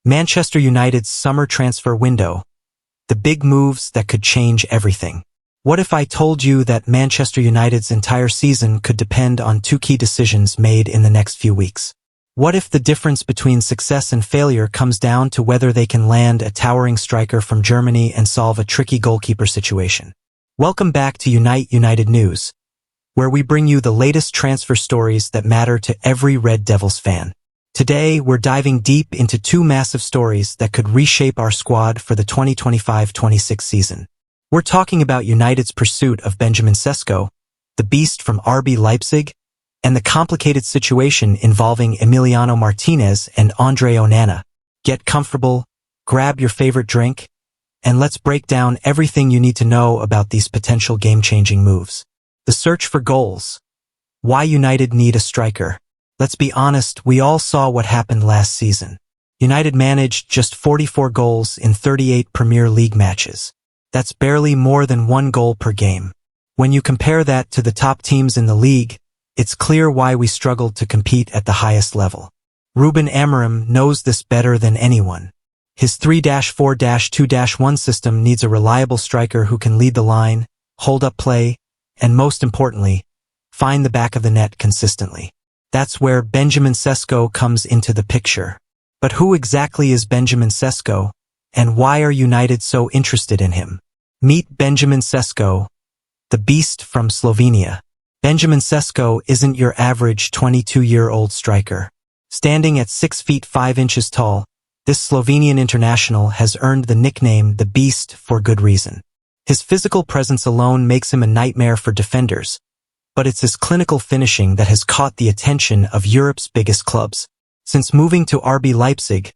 Manchester United's summer transfer window. The big moves that could change everything. What if I told you that Manchester United's entire season could depend on two key decisions made in the next few weeks? What if the difference between success and failure comes down to whether they can land a towering striker from Germany and solve a tricky goalkeeper situation? Welcome back to United News, where we bring you the latest transfer stories that matter to every Red Devils fan. Today, we're diving deep into two massive stories that could reshape our squad for the 2025-26 season. We're talking about United's pursuit of Benjamin Sesko, the beast from RB Leipzig, and the complicated situation involving Emiliano Martinez and Andre Onana. Get comfortable, grab your favorite drink, and let's break down everything you need to know about these potential game-changing moves. The search for goals. Why United need a striker. Let's be honest, we all saw what happened last season. United managed just 44 goals in 38 Premier League matches. That's barely more than one goal per game. When you compare that to the top teams in the league, it's clear why we struggled to compete at the highest level. Ruben Amorim knows this better than anyone. His 3-4-2-1 system needs a reliable striker who can lead the line, hold up play, and most importantly, find the back of the net consistently. That's where Benjamin Sesko comes into the picture. But who exactly is Benjamin Sesko, and why are United so interested in him? Meet Benjamin Sesko, the beast from Slovenia. Benjamin Sesko isn't your average 22-year-old striker. Standing at 6 feet 5 inches tall, this Slovenian international has earned the nickname the Beast for good reason. His physical presence alone makes him a nightmare for defenders, but it's his clinical finishing that has caught the attention of Europe's biggest clubs. Since moving to RB Leipzig,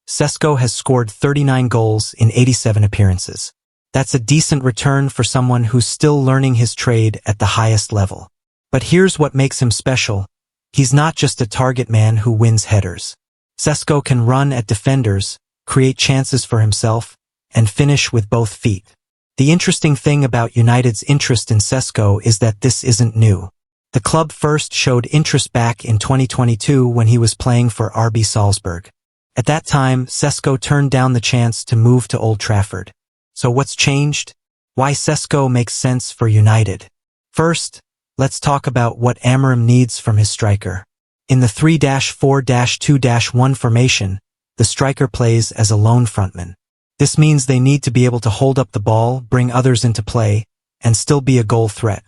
Sesko has scored 39 goals in 87 appearances. That's a decent return for someone who's still learning his trade at the highest level. But here's what makes him special. He's not just a target man who wins headers. Sesko can run at defenders, create chances for himself, and finish with both feet. The interesting thing about United's interest in Sesko is that this isn't new. The club first showed interest back in 2022 when he was playing for RB Salzburg. At that time, Sesko turned down the chance to move to Old Trafford. So what's changed? Why Sesko makes sense for United? First, let's talk about what Amorim needs from his striker. In the 3-4-2-1 formation, the striker plays as a lone frontman. This means they need to be able to hold up the ball, bring others into play, and still be a goal threat.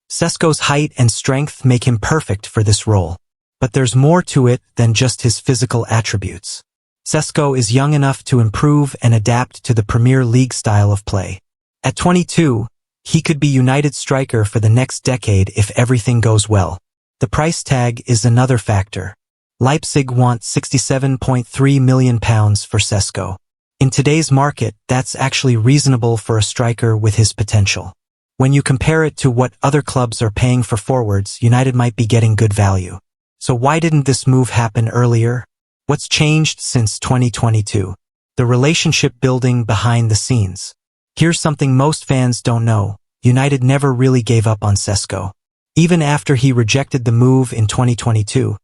Sesko's height and strength make him perfect for this role. But there's more to it than just his physical attributes. Sesko is young enough to improve and adapt to the Premier League style of play. At 22, he could be United's striker for the next decade if everything goes well. The price tag is another factor. Leipzig want £67.3 million for Sesko. In today's market, that's actually reasonable for a striker with his potential. When you compare it to what other clubs are paying for forwards, United might be getting good value. So why didn't this move happen earlier? What's changed since 2022? The relationship building behind the scenes. Here's something most fans don't know. United never really gave up on Sesko. Even after he rejected the move in 2022,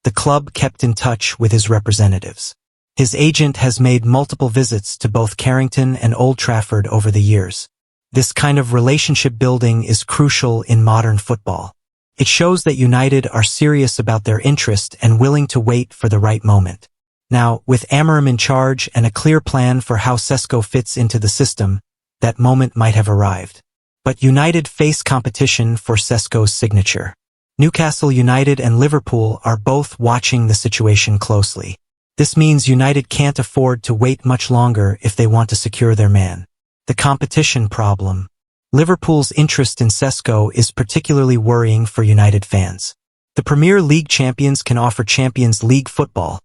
the club kept in touch with his representatives. His agent has made multiple visits to both Carrington and Old Trafford over the years. This kind of relationship building is crucial in modern football. It shows that United are serious about their interest and willing to wait for the right moment. Now, with Amorim in charge and a clear plan for how Sesko fits into the system, that moment might have arrived. But United face competition for Sesko's signature. Newcastle United and Liverpool are both watching the situation closely. This means United can't afford to wait much longer if they want to secure their man. The competition problem. Liverpool's interest in Sesko is particularly worrying for United fans. The Premier League champions can offer Champions League football,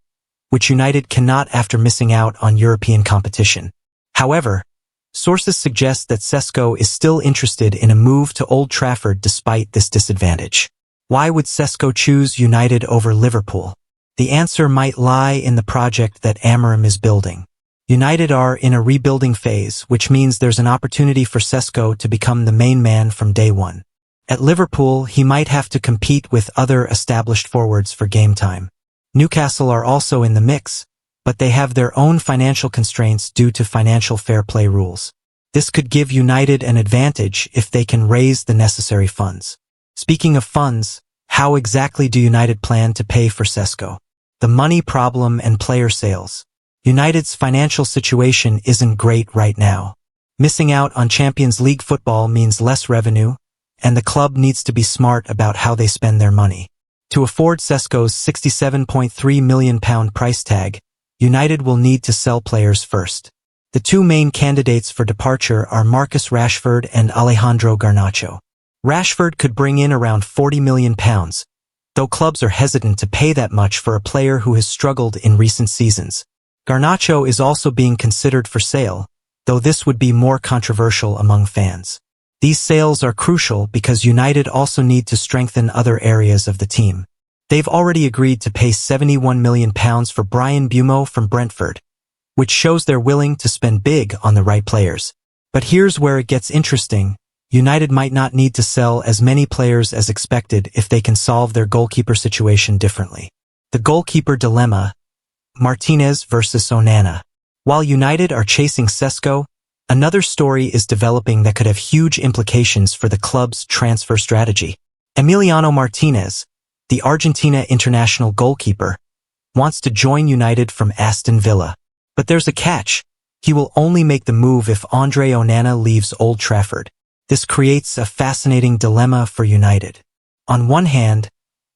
which United cannot after missing out on European competition. However, sources suggest that Sesko is still interested in a move to Old Trafford despite this disadvantage. Why would Sesko choose United over Liverpool? The answer might lie in the project that Amorim is building. United are in a rebuilding phase, which means there's an opportunity for Sesko to become the main man from day one. At Liverpool, he might have to compete with other established forwards for game time. Newcastle are also in the mix, but they have their own financial constraints due to financial fair play rules. This could give United an advantage if they can raise the necessary funds. Speaking of funds, how exactly do United plan to pay for Sesko? The money problem and player sales. United's financial situation isn't great right now. Missing out on Champions League football means less revenue, and the club needs to be smart about how they spend their money. To afford Sesko's £67.3 million price tag, United will need to sell players first. The two main candidates for departure are Marcus Rashford and Alejandro Garnacho. Rashford could bring in around £40 million, though clubs are hesitant to pay that much for a player who has struggled in recent seasons. Garnacho is also being considered for sale, though this would be more controversial among fans. These sales are crucial because United also need to strengthen other areas of the team. They've already agreed to pay £71 million for Bryan Mbeumo from Brentford, which shows they're willing to spend big on the right players. But here's where it gets interesting. United might not need to sell as many players as expected if they can solve their goalkeeper situation differently. The goalkeeper dilemma: Martinez versus Onana. While United are chasing Sesko, another story is developing that could have huge implications for the club's transfer strategy. Emiliano Martinez, the Argentina international goalkeeper, wants to join United from Aston Villa. But there's a catch. He will only make the move if Andre Onana leaves Old Trafford. This creates a fascinating dilemma for United. On one hand,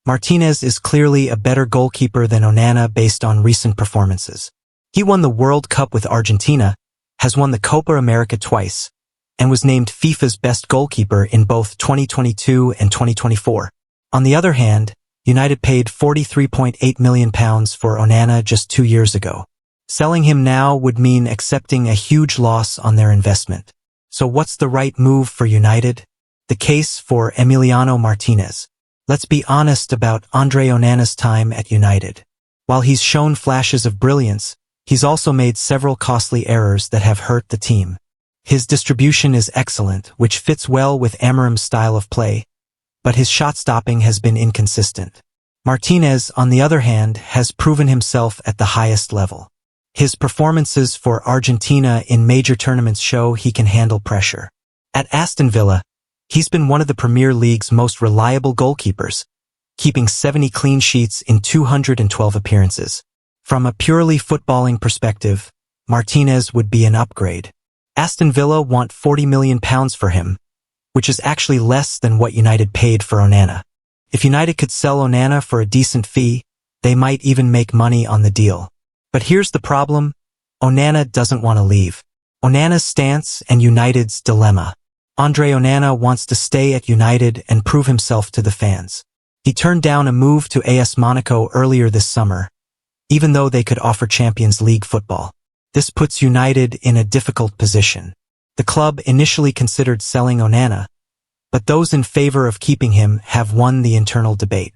Martinez is clearly a better goalkeeper than Onana based on recent performances. He won the World Cup with Argentina, has won the Copa America twice, and was named FIFA's best goalkeeper in both 2022 and 2024. On the other hand, United paid £43.8 million for Onana just 2 years ago. Selling him now would mean accepting a huge loss on their investment. So what's the right move for United? The case for Emiliano Martinez. Let's be honest about Andre Onana's time at United. While he's shown flashes of brilliance, he's also made several costly errors that have hurt the team. His distribution is excellent, which fits well with Amorim's style of play, but his shot stopping has been inconsistent. Martinez, on the other hand, has proven himself at the highest level. His performances for Argentina in major tournaments show he can handle pressure. At Aston Villa, he's been one of the Premier League's most reliable goalkeepers, keeping 70 clean sheets in 212 appearances. From a purely footballing perspective, Martinez would be an upgrade. Aston Villa want £40 million for him, which is actually less than what United paid for Onana. If United could sell Onana for a decent fee, they might even make money on the deal. But here's the problem: Onana doesn't want to leave. Onana's stance and United's dilemma. Andre Onana wants to stay at United and prove himself to the fans. He turned down a move to AS Monaco earlier this summer, even though they could offer Champions League football. This puts United in a difficult position. The club initially considered selling Onana, but those in favor of keeping him have won the internal debate.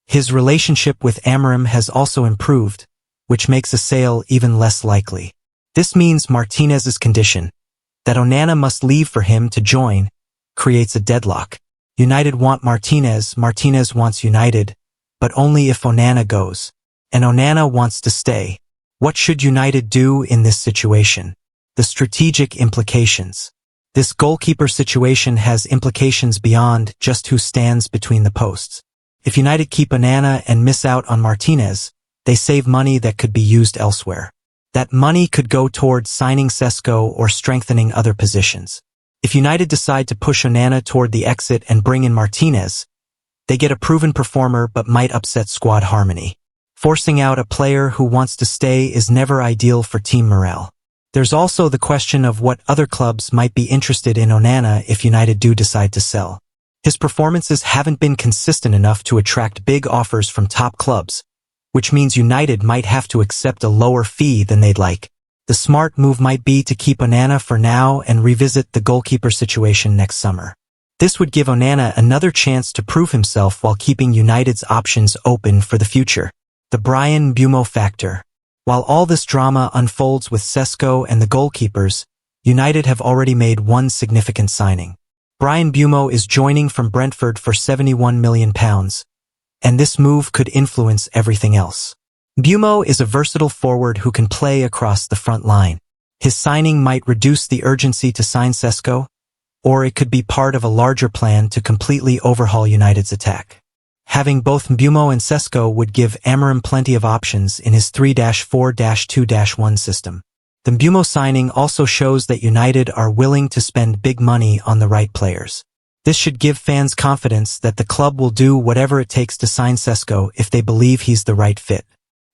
His relationship with Amorim has also improved, which makes a sale even less likely. This means Martinez's condition, that Onana must leave for him to join, creates a deadlock. United want Martinez, Martinez wants United, but only if Onana goes. And Onana wants to stay. What should United do in this situation? The strategic implications. This goalkeeper situation has implications beyond just who stands between the posts. If United keep Onana and miss out on Martinez, they save money that could be used elsewhere. That money could go towards signing Sesko or strengthening other positions. If United decide to push Onana toward the exit and bring in Martinez, they get a proven performer but might upset squad harmony. Forcing out a player who wants to stay is never ideal for team morale. There's also the question of what other clubs might be interested in Onana if United do decide to sell. His performances haven't been consistent enough to attract big offers from top clubs, which means United might have to accept a lower fee than they'd like. The smart move might be to keep Onana for now and revisit the goalkeeper situation next summer. This would give Onana another chance to prove himself while keeping United's options open for the future. The Bryan Mbeumo factor. While all this drama unfolds with Sesko and the goalkeepers, United have already made one significant signing. Bryan Mbeumo is joining from Brentford for £71 million. And this move could influence everything else. Mbeumo is a versatile forward who can play across the front line. His signing might reduce the urgency to sign Sesko, or it could be part of a larger plan to completely overhaul United's attack. Having both Mbeumo and Sesko would give Amorim plenty of options in his 3-4-2-1 system. The Mbeumo signing also shows that United are willing to spend big money on the right players. This should give fans confidence that the club will do whatever it takes to sign Sesko if they believe he's the right fit.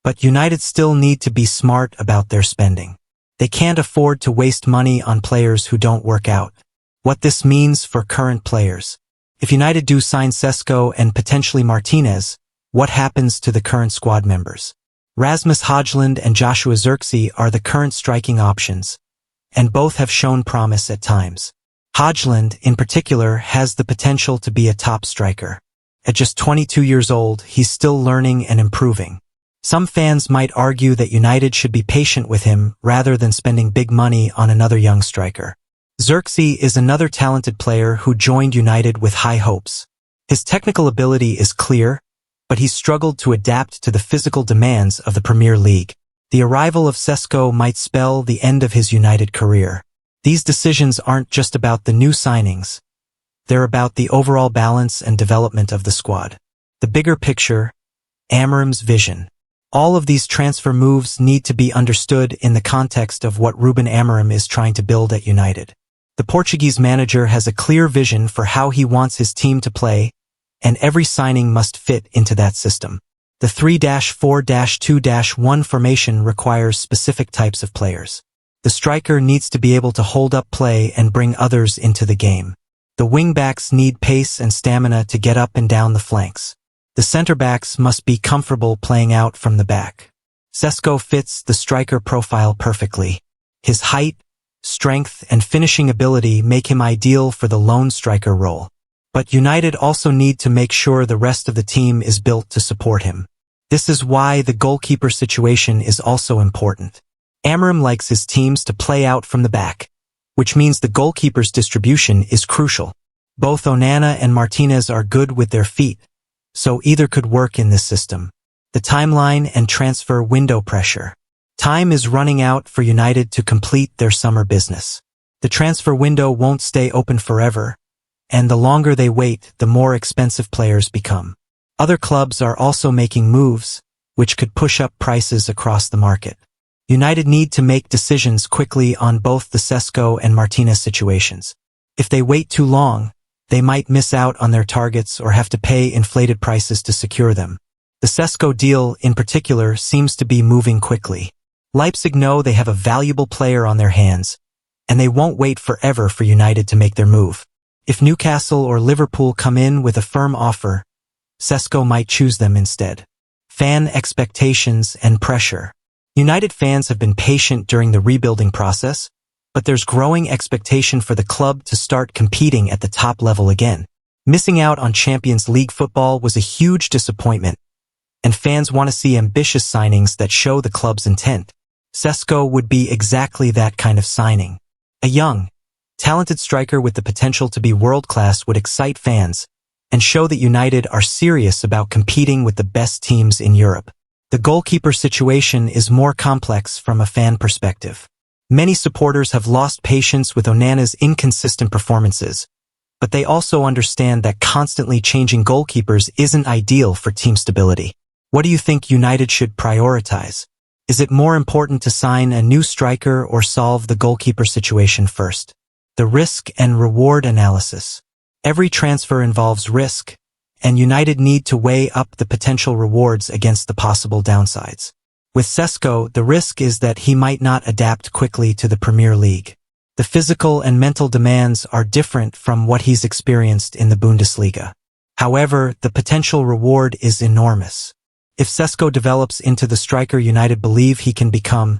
But United still need to be smart about their spending. They can't afford to waste money on players who don't work out. What this means for current players. If United do sign Sesko and potentially Martinez, what happens to the current squad members? Rasmus Højlund and Joshua Zirkzee are the current striking options, and both have shown promise at times. Højlund, in particular, has the potential to be a top striker. At just 22 years old, he's still learning and improving. Some fans might argue that United should be patient with him rather than spending big money on another young striker. Zirkzee is another talented player who joined United with high hopes. His technical ability is clear, but he's struggled to adapt to the physical demands of the Premier League. The arrival of Sesko might spell the end of his United career. These decisions aren't just about the new signings. They're about the overall balance and development of the squad. The bigger picture, Amorim's vision. All of these transfer moves need to be understood in the context of what Ruben Amorim is trying to build at United. The Portuguese manager has a clear vision for how he wants his team to play, and every signing must fit into that system. The 3-4-2-1 formation requires specific types of players. The striker needs to be able to hold up play and bring others into the game. The wing-backs need pace and stamina to get up and down the flanks. The center-backs must be comfortable playing out from the back. Sesko fits the striker profile perfectly. His height, strength, and finishing ability make him ideal for the lone striker role. But United also need to make sure the rest of the team is built to support him. This is why the goalkeeper situation is also important. Amorim likes his teams to play out from the back, which means the goalkeeper's distribution is crucial. Both Onana and Martinez are good with their feet, so either could work in this system. The timeline and transfer window pressure. Time is running out for United to complete their summer business. The transfer window won't stay open forever, and the longer they wait, the more expensive players become. Other clubs are also making moves, which could push up prices across the market. United need to make decisions quickly on both the Sesko and Martinez situations. If they wait too long, they might miss out on their targets or have to pay inflated prices to secure them. The Sesko deal, in particular, seems to be moving quickly. Leipzig know they have a valuable player on their hands, and they won't wait forever for United to make their move. If Newcastle or Liverpool come in with a firm offer, Sesko might choose them instead. Fan expectations and pressure. United fans have been patient during the rebuilding process, but there's growing expectation for the club to start competing at the top level again. Missing out on Champions League football was a huge disappointment, and fans want to see ambitious signings that show the club's intent. Sesko would be exactly that kind of signing. A young, talented striker with the potential to be world-class would excite fans and show that United are serious about competing with the best teams in Europe. The goalkeeper situation is more complex from a fan perspective. Many supporters have lost patience with Onana's inconsistent performances, but they also understand that constantly changing goalkeepers isn't ideal for team stability. What do you think United should prioritize? Is it more important to sign a new striker or solve the goalkeeper situation first? The risk and reward analysis. Every transfer involves risk, and United need to weigh up the potential rewards against the possible downsides. With Sesko, the risk is that he might not adapt quickly to the Premier League. The physical and mental demands are different from what he's experienced in the Bundesliga. However, the potential reward is enormous. If Sesko develops into the striker United believe he can become,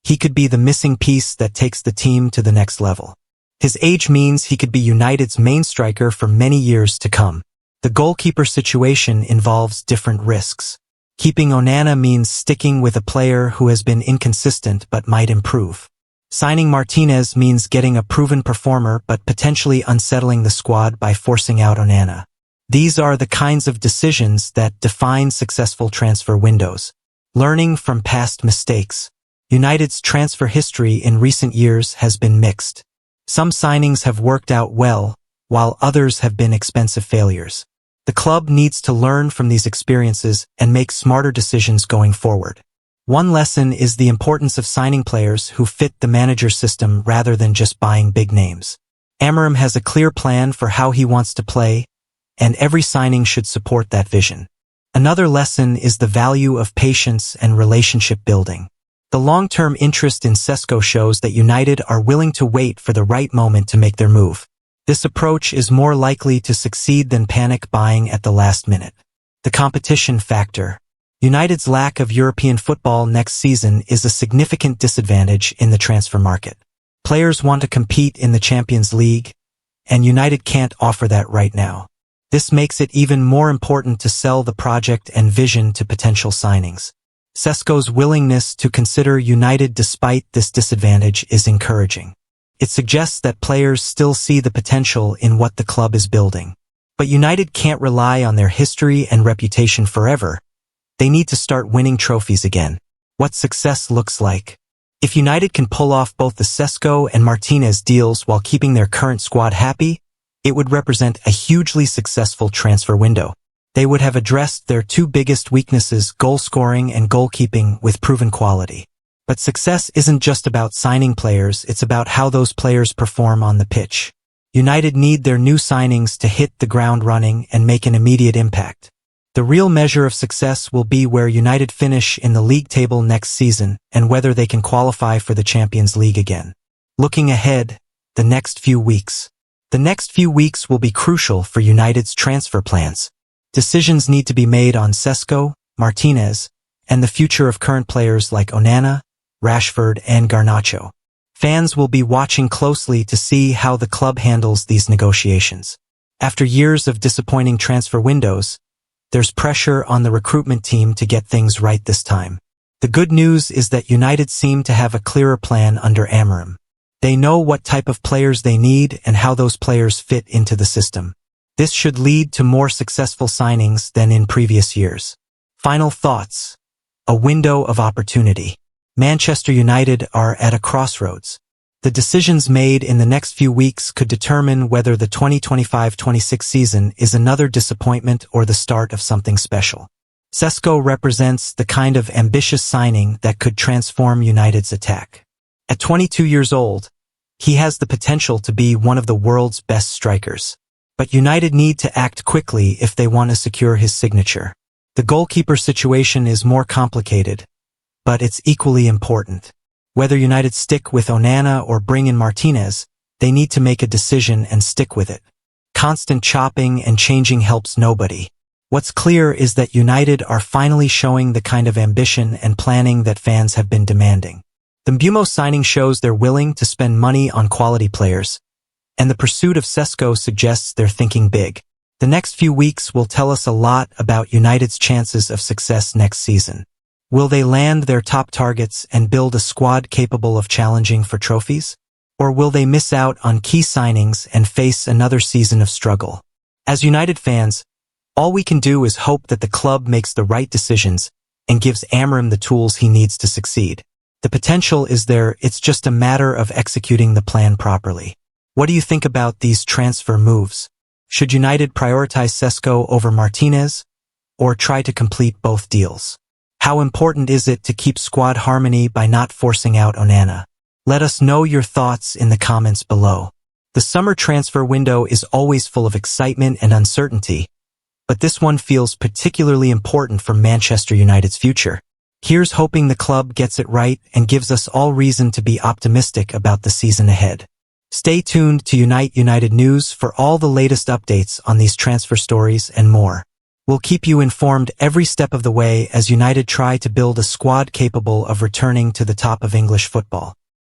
he could be the missing piece that takes the team to the next level. His age means he could be United's main striker for many years to come. The goalkeeper situation involves different risks. Keeping Onana means sticking with a player who has been inconsistent but might improve. Signing Martinez means getting a proven performer but potentially unsettling the squad by forcing out Onana. These are the kinds of decisions that define successful transfer windows. Learning from past mistakes. United's transfer history in recent years has been mixed. Some signings have worked out well, while others have been expensive failures. The club needs to learn from these experiences and make smarter decisions going forward. One lesson is the importance of signing players who fit the manager's system rather than just buying big names. Amorim has a clear plan for how he wants to play, and every signing should support that vision. Another lesson is the value of patience and relationship building. The long-term interest in Sesko shows that United are willing to wait for the right moment to make their move. This approach is more likely to succeed than panic buying at the last minute. The competition factor. United's lack of European football next season is a significant disadvantage in the transfer market. Players want to compete in the Champions League, and United can't offer that right now. This makes it even more important to sell the project and vision to potential signings. Sesko's willingness to consider United despite this disadvantage is encouraging. It suggests that players still see the potential in what the club is building. But United can't rely on their history and reputation forever. They need to start winning trophies again. What success looks like. If United can pull off both the Sesko and Martinez deals while keeping their current squad happy, it would represent a hugely successful transfer window. They would have addressed their two biggest weaknesses, goal scoring and goalkeeping, with proven quality. But success isn't just about signing players, it's about how those players perform on the pitch. United need their new signings to hit the ground running and make an immediate impact. The real measure of success will be where United finish in the league table next season and whether they can qualify for the Champions League again. Looking ahead, the next few weeks. The next few weeks will be crucial for United's transfer plans. Decisions need to be made on Sesko, Martinez, and the future of current players like Onana, Rashford, and Garnacho. Fans will be watching closely to see how the club handles these negotiations. After years of disappointing transfer windows, there's pressure on the recruitment team to get things right this time. The good news is that United seem to have a clearer plan under Amorim. They know what type of players they need and how those players fit into the system. This should lead to more successful signings than in previous years. Final thoughts. A window of opportunity. Manchester United are at a crossroads. The decisions made in the next few weeks could determine whether the 2025-26 season is another disappointment or the start of something special. Sesko represents the kind of ambitious signing that could transform United's attack. At 22 years old, he has the potential to be one of the world's best strikers. But United need to act quickly if they want to secure his signature. The goalkeeper situation is more complicated, but it's equally important. Whether United stick with Onana or bring in Martinez, they need to make a decision and stick with it. Constant chopping and changing helps nobody. What's clear is that United are finally showing the kind of ambition and planning that fans have been demanding. The Mbeumo signing shows they're willing to spend money on quality players, and the pursuit of Sesko suggests they're thinking big. The next few weeks will tell us a lot about United's chances of success next season. Will they land their top targets and build a squad capable of challenging for trophies? Or will they miss out on key signings and face another season of struggle? As United fans, all we can do is hope that the club makes the right decisions and gives Amorim the tools he needs to succeed. The potential is there, it's just a matter of executing the plan properly. What do you think about these transfer moves? Should United prioritize Sesko over Martinez, or try to complete both deals? How important is it to keep squad harmony by not forcing out Onana? Let us know your thoughts in the comments below. The summer transfer window is always full of excitement and uncertainty, but this one feels particularly important for Manchester United's future. Here's hoping the club gets it right and gives us all reason to be optimistic about the season ahead. Stay tuned to Unite United News for all the latest updates on these transfer stories and more. We'll keep you informed every step of the way as United try to build a squad capable of returning to the top of English football.